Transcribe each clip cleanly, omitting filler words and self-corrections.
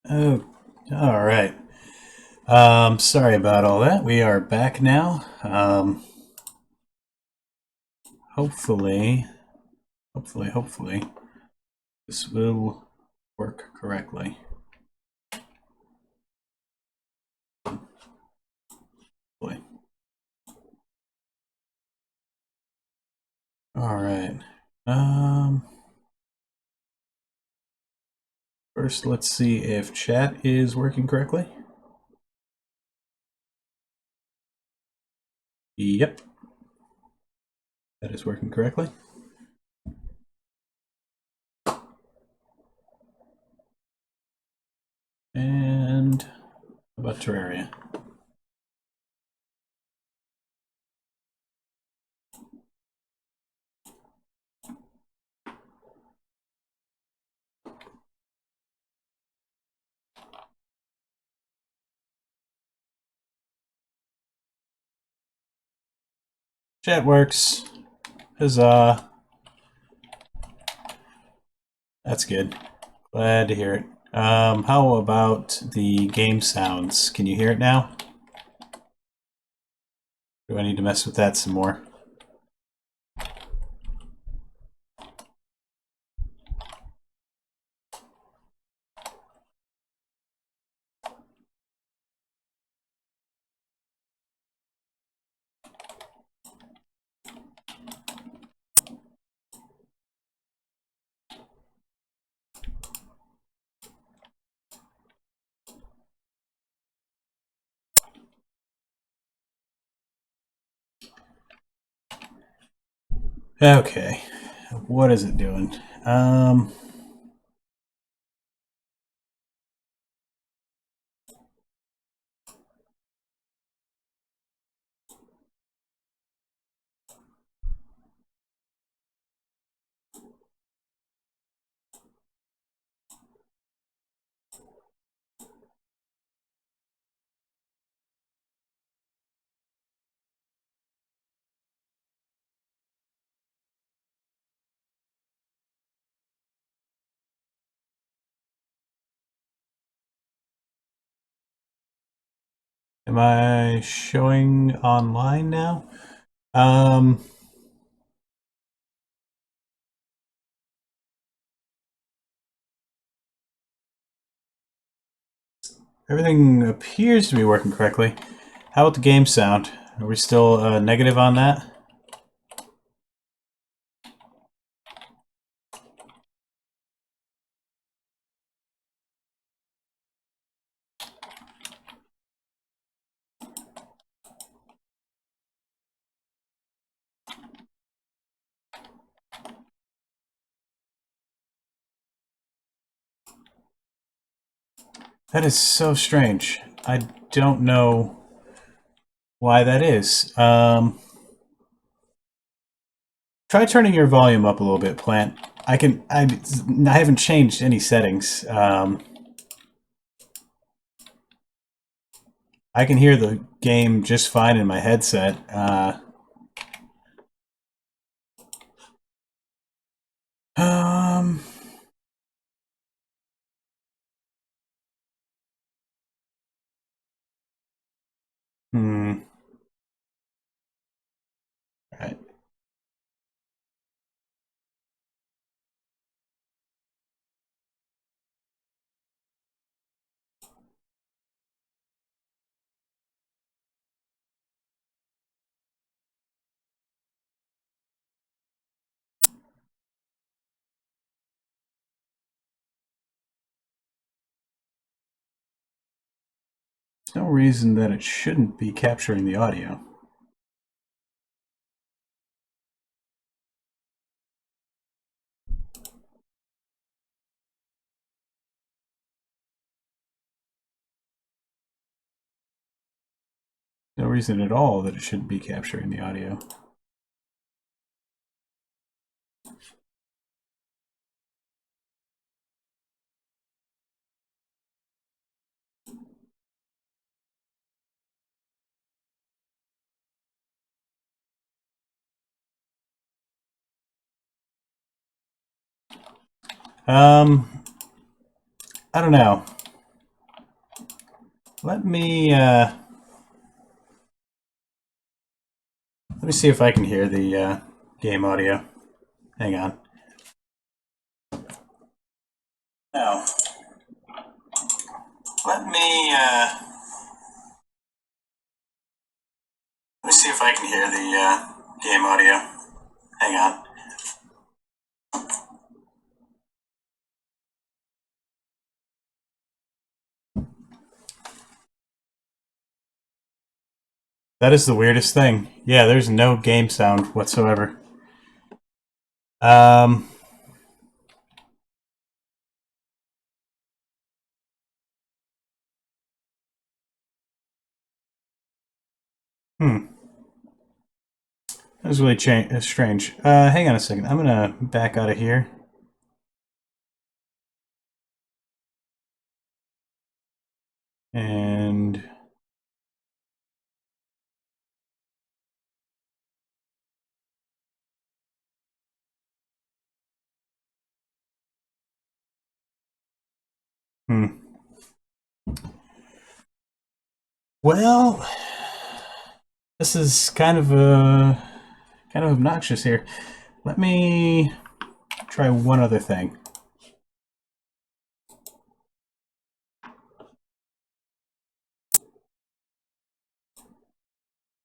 Oh, all right. Sorry about all that. We are back now. Hopefully, hopefully, this will work correctly. Hopefully. All right. Um, First, let's see if chat is working correctly. Yep, that is working correctly. And how about Terraria? Chat works. Huzzah. That's good. Glad to hear it. How about the game sounds? Can you hear it now? Do I need to mess with that some more? Okay, what is it doing? Am I showing online now? Um, Everything appears to be working correctly. How about the game sound? Are we still negative on that? That is so strange. I don't know why that is. Try turning your volume up a little bit, Plant. I haven't changed any settings. I can hear the game just fine in my headset. Um, hmm. Right. There's no reason that it shouldn't be capturing the audio. No reason at all that it shouldn't be capturing the audio. Um, I don't know. Let me see if I can hear the game audio. Hang on. Now, let me let me see if I can hear the game audio. Hang on. That is the weirdest thing. Yeah, there's no game sound whatsoever. Um, hmm. That was really strange. Hang on a second. I'm gonna back out of here. And hmm. Well, this is kind of obnoxious here. Let me try one other thing.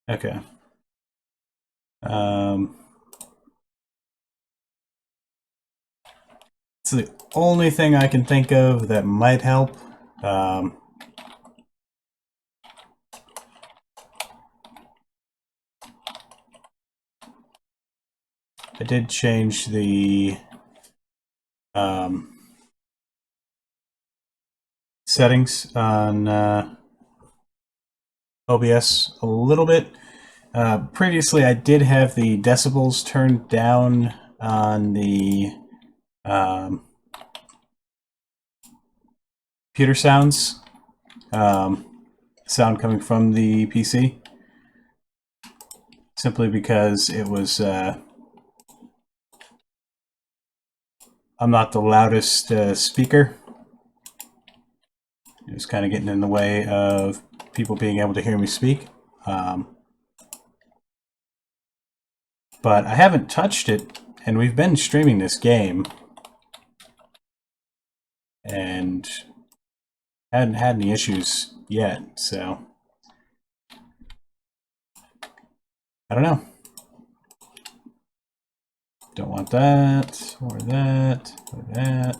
Okay. It's the only thing I can think of that might help. Um, I did change the settings on OBS a little bit. Previously, I did have the decibels turned down on the computer sounds, sound coming from the PC, simply because it was I'm not the loudest speaker. It was kind of getting in the way of people being able to hear me speak. But I haven't touched it, and we've been streaming this game, and hadn't had any issues yet, so I don't know. Don't want that, or that, or that.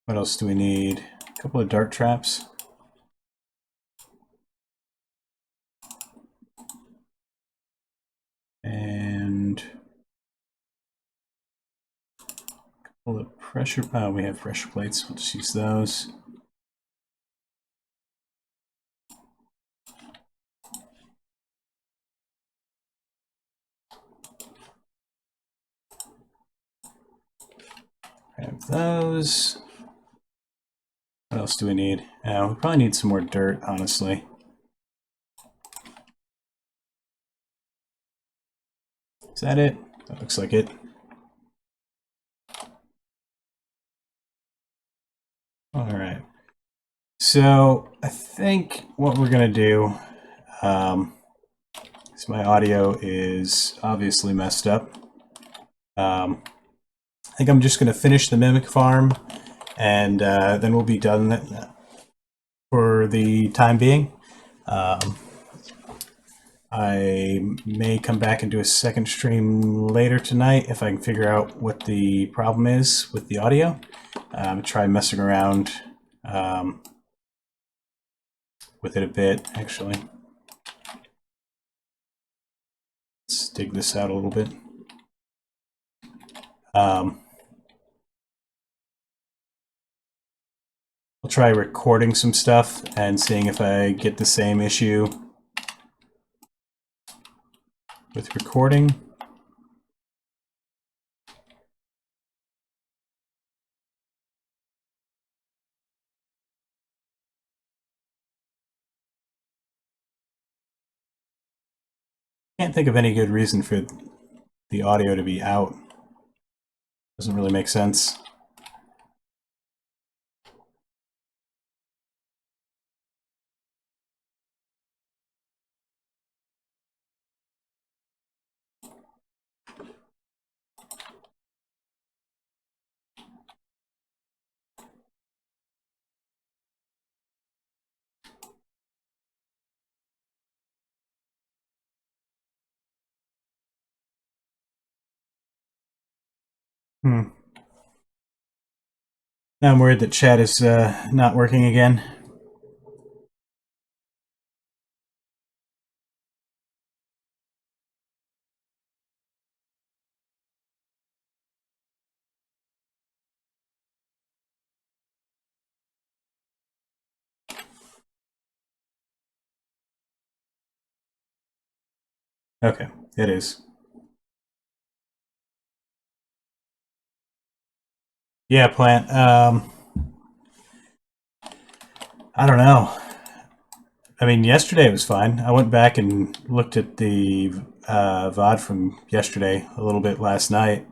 What else do we need? A couple of dart traps. And a couple of pressure... Oh, we have pressure plates. We'll just use those. Grab those. What else do we need? We probably need some more dirt, honestly. Is that it? That looks like it. Alright. So, I think what we're going to do is my audio is obviously messed up. I think I'm just going to finish the mimic farm, and then we'll be done for the time being. I may come back and do a second stream later tonight if I can figure out what the problem is with the audio. Try messing around with it a bit, actually. Let's dig this out a little bit. I'll try recording some stuff and seeing if I get the same issue with recording. Can't think of any good reason for the audio to be out. Doesn't really make sense. Hmm. Now I'm worried that chat is not working again. Okay, it is. Yeah, plant. I don't know. I mean, yesterday was fine. I went back and looked at the VOD from yesterday a little bit last night,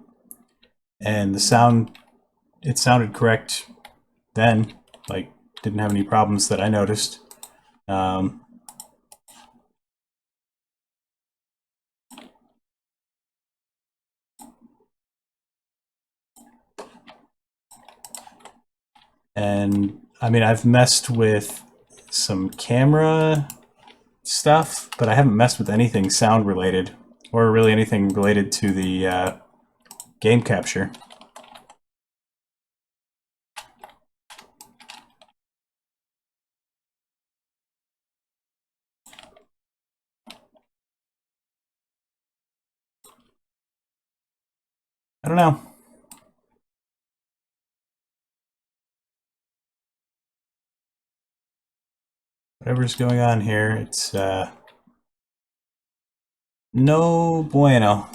and it sounded correct then. Like, didn't have any problems that I noticed. Um, and I mean, I've messed with some camera stuff, but I haven't messed with anything sound related or really anything related to the game capture. I don't know. Whatever's going on here, it's no bueno.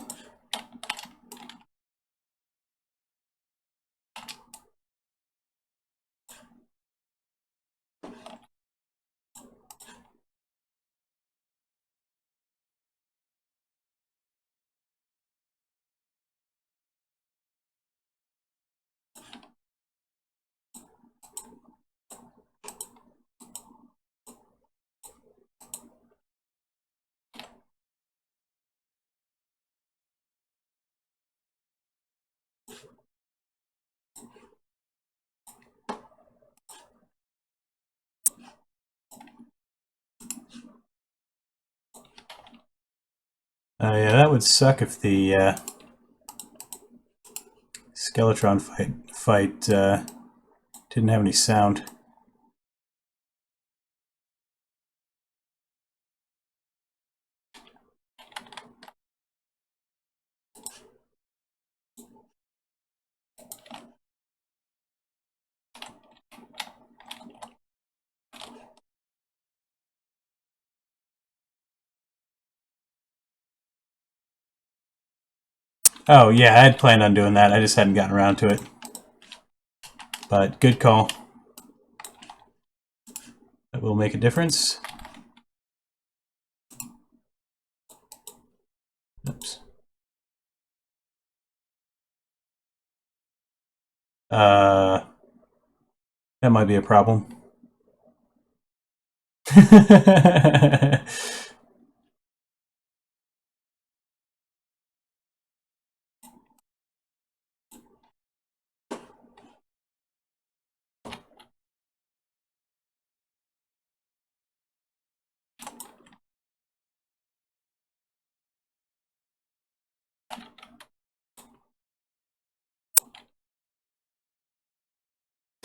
Yeah, that would suck if the Skeletron fight didn't have any sound. Oh yeah, I had planned on doing that. I just hadn't gotten around to it. But good call. That will make a difference. Oops. That might be a problem.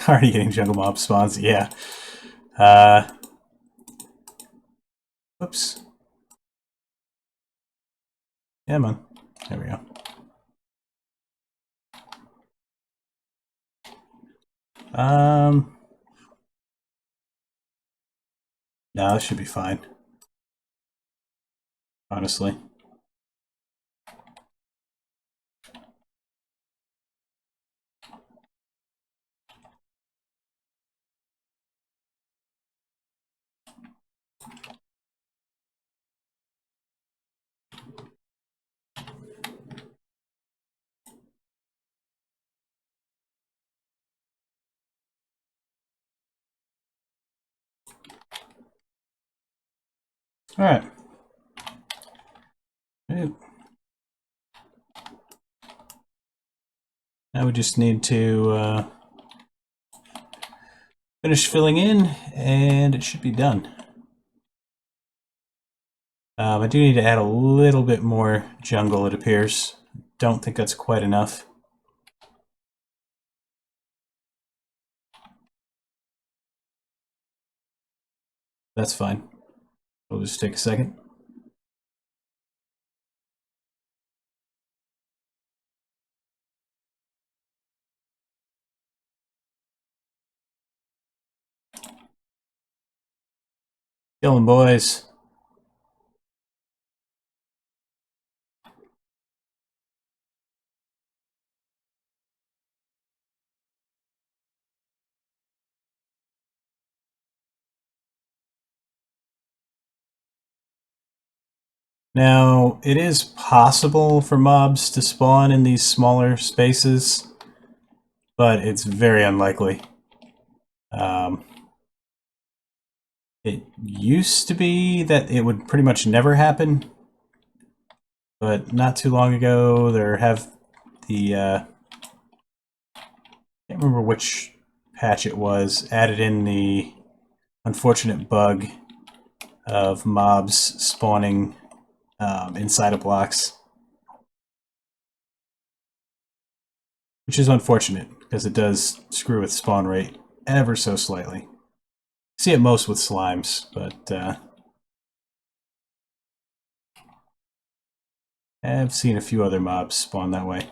Already getting jungle mob spawns. Yeah. Oops. Yeah, man. There we go. No, this should be fine. Honestly. All right. Now we just need to finish filling in, and it should be done. I do need to add a little bit more jungle, it appears. Don't think that's quite enough. That's fine. We'll just take a second. Kill 'em, boys. Now, it is possible for mobs to spawn in these smaller spaces, but it's very unlikely. It used to be that it would pretty much never happen, but not too long ago there have the I can't remember which patch it was, added in the unfortunate bug of mobs spawning inside of blocks, which is unfortunate because it does screw with spawn rate ever so slightly. See it most with slimes, but I've seen a few other mobs spawn that way.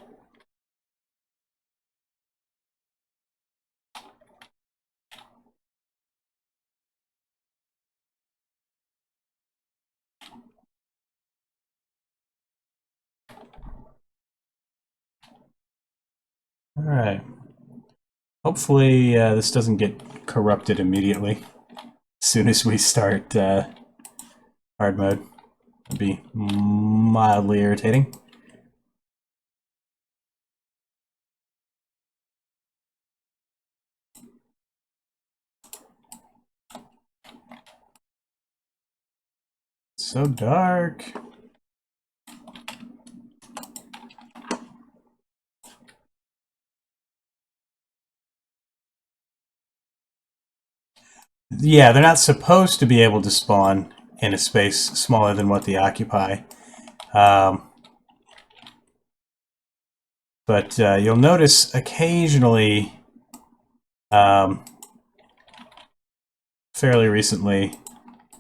Alright. Hopefully this doesn't get corrupted immediately as soon as we start hard mode. It'd be mildly irritating. So dark. Yeah, they're not supposed to be able to spawn in a space smaller than what they occupy. But you'll notice occasionally, fairly recently,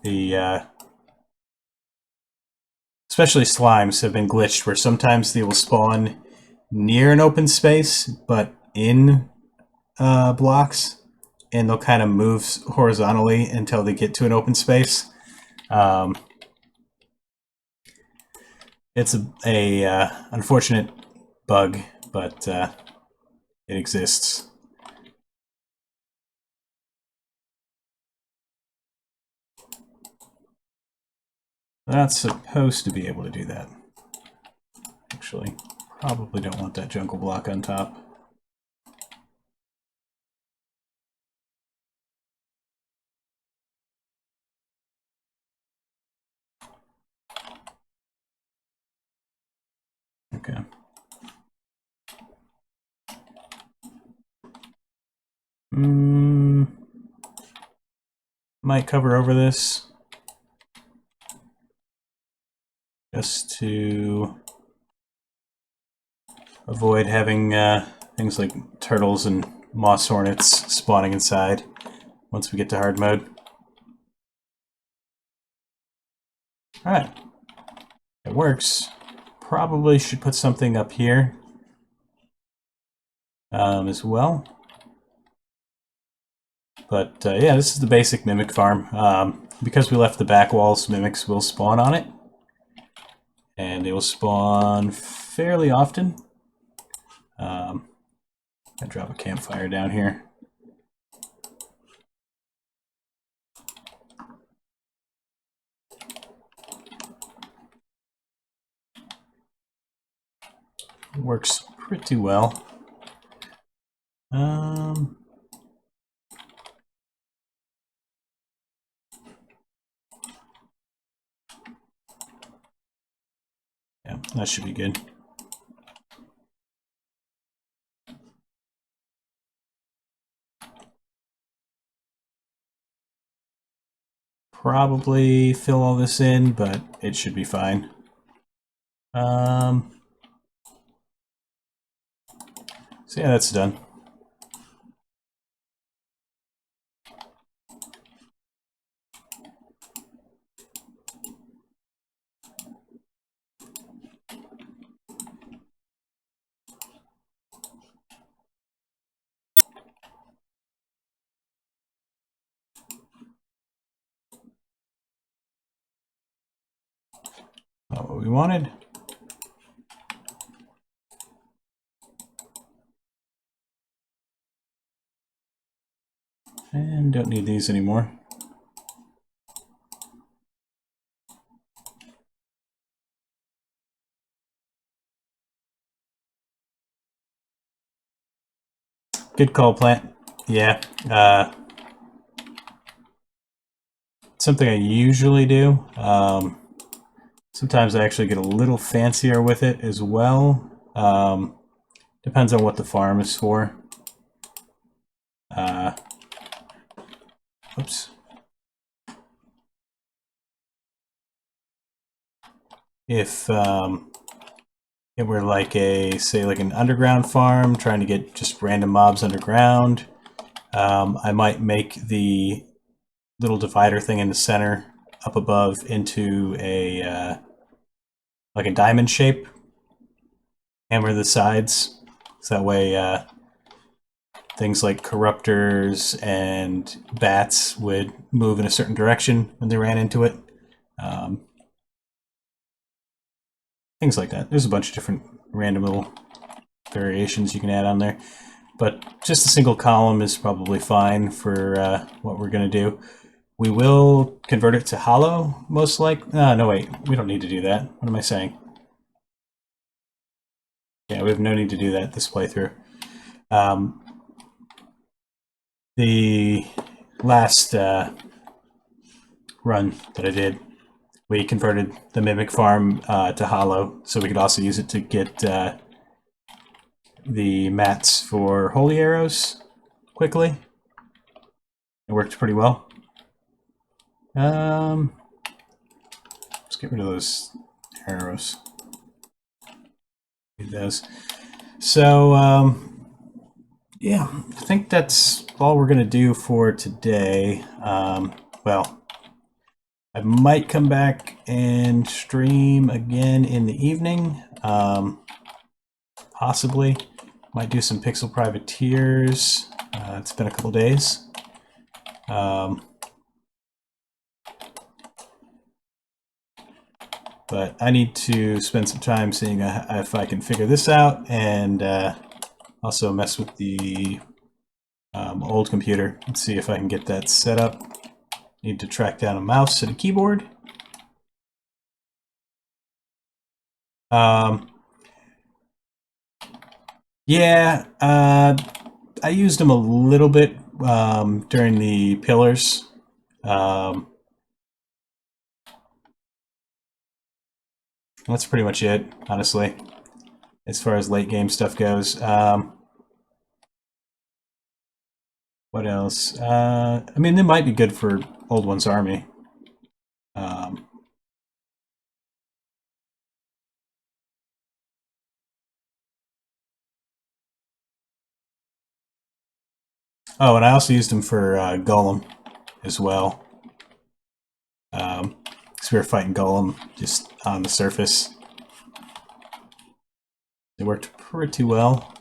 the especially slimes have been glitched where sometimes they will spawn near an open space, but in blocks, and they'll kind of move horizontally until they get to an open space. It's a unfortunate bug, but it exists. They're not supposed to be able to do that. Actually, probably don't want that jungle block on top. Okay. Might cover over this just to avoid having things like turtles and moss hornets spawning inside once we get to hard mode. Alright. It works. Probably should put something up here as well. But yeah, this is the basic mimic farm. Because we left the back walls, mimics will spawn on it. And they will spawn fairly often. I drop a campfire down here. Works pretty well. That should be good. Probably fill all this in, but it should be fine. So yeah, that's done. Not what we wanted. And don't need these anymore. Good call, plant. Yeah. Something I usually do. Sometimes I actually get a little fancier with it as well. Depends on what the farm is for. Oops. If it were like say like an underground farm, trying to get just random mobs underground, I might make the little divider thing in the center up above into a like a diamond shape. Hammer the sides, so that way things like corruptors and bats would move in a certain direction when they ran into it. Things like that. There's a bunch of different random little variations you can add on there. But just a single column is probably fine for what we're going to do. We will convert it to hollow, most likely. No, wait. We don't need to do that. What am I saying? Yeah, we have no need to do that this playthrough. The last run that I did, we converted the Mimic Farm to hollow, so we could also use it to get the mats for holy arrows quickly. It worked pretty well. Let's get rid of those arrows. Need those. So, yeah, I think that's all we're going to do for today. Well, I might come back and stream again in the evening. Possibly. Might do some Pixel Privateers. It's been a couple days. But I need to spend some time seeing if I can figure this out, and also mess with the old computer and see if I can get that set up. Need to track down a mouse and a keyboard. Yeah, I used them a little bit during the pillars. That's pretty much it, honestly, as far as late game stuff goes. What else? I mean, they might be good for Old One's Army. Oh, and I also used them for Golem as well. Because we were fighting Golem just on the surface. They worked pretty well.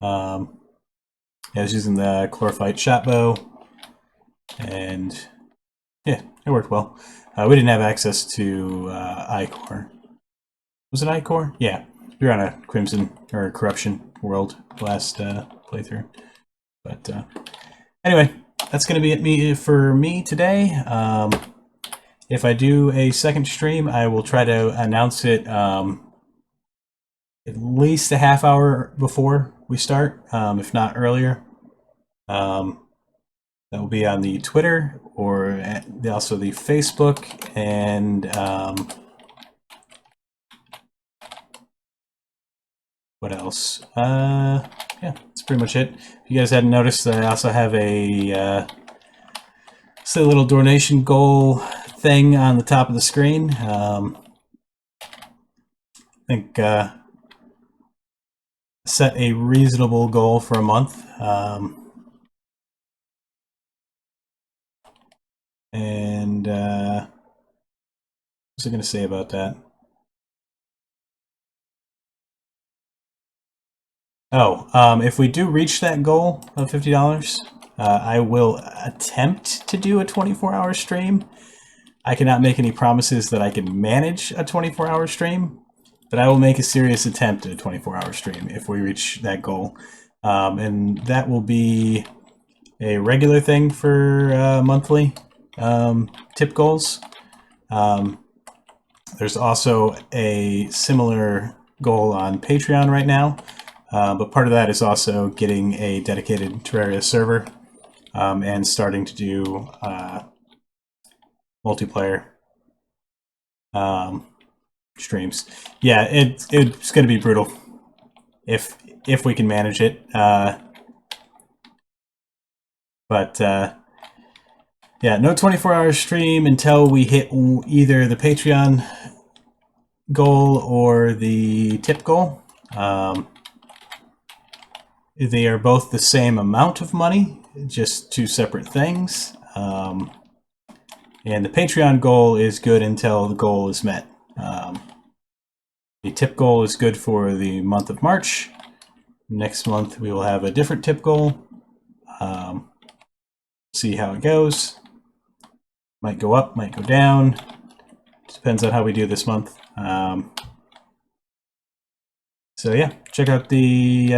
I was using the Chlorophyte Shotbow, and yeah, it worked well. We didn't have access to iCore. Was it iCore? Yeah, we were on a Crimson or Corruption world last playthrough. But anyway, that's going to be it for me today. If I do a second stream, I will try to announce it at least a half hour before we start, if not earlier. That will be on the Twitter or also the Facebook and what else? Yeah, that's pretty much it. If you guys hadn't noticed, I also have a little donation goal thing on the top of the screen. I think set a reasonable goal for a month. And what was I going to say about that? Oh, if we do reach that goal of $50, I will attempt to do a 24-hour stream. I cannot make any promises that I can manage a 24-hour stream, but I will make a serious attempt at a 24-hour stream if we reach that goal. And that will be a regular thing for monthly tip goals. There's also a similar goal on Patreon right now, but part of that is also getting a dedicated Terraria server and starting to do multiplayer streams. Yeah, it's going to be brutal if we can manage it. But yeah, no 24-hour stream until we hit either the Patreon goal or the tip goal. They are both the same amount of money, just two separate things. And the Patreon goal is good until the goal is met. The tip goal is good for the month of March. Next month we will have a different tip goal. See how it goes. Might go up, might go down. Depends on how we do this month. So yeah, check out the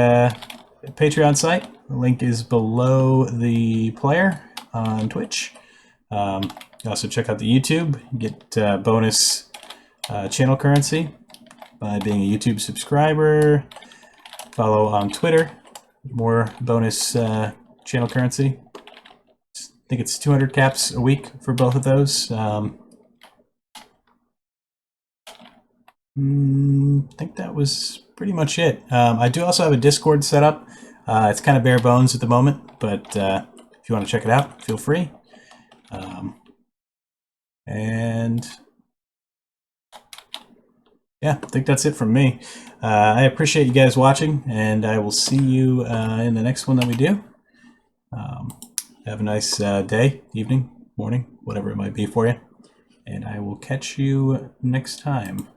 Patreon site. The link is below the player on Twitch. Also check out the YouTube. Get bonus channel currency by being a YouTube subscriber. Follow on Twitter. More bonus channel currency. I think it's 200 caps a week for both of those. I think that was pretty much it. I do also have a Discord set up. It's kind of bare bones at the moment, but if you want to check it out, feel free. And yeah, I think that's it from me. I appreciate you guys watching, and I will see you in the next one that we do. Have a nice day, evening, morning, whatever it might be for you. And I will catch you next time.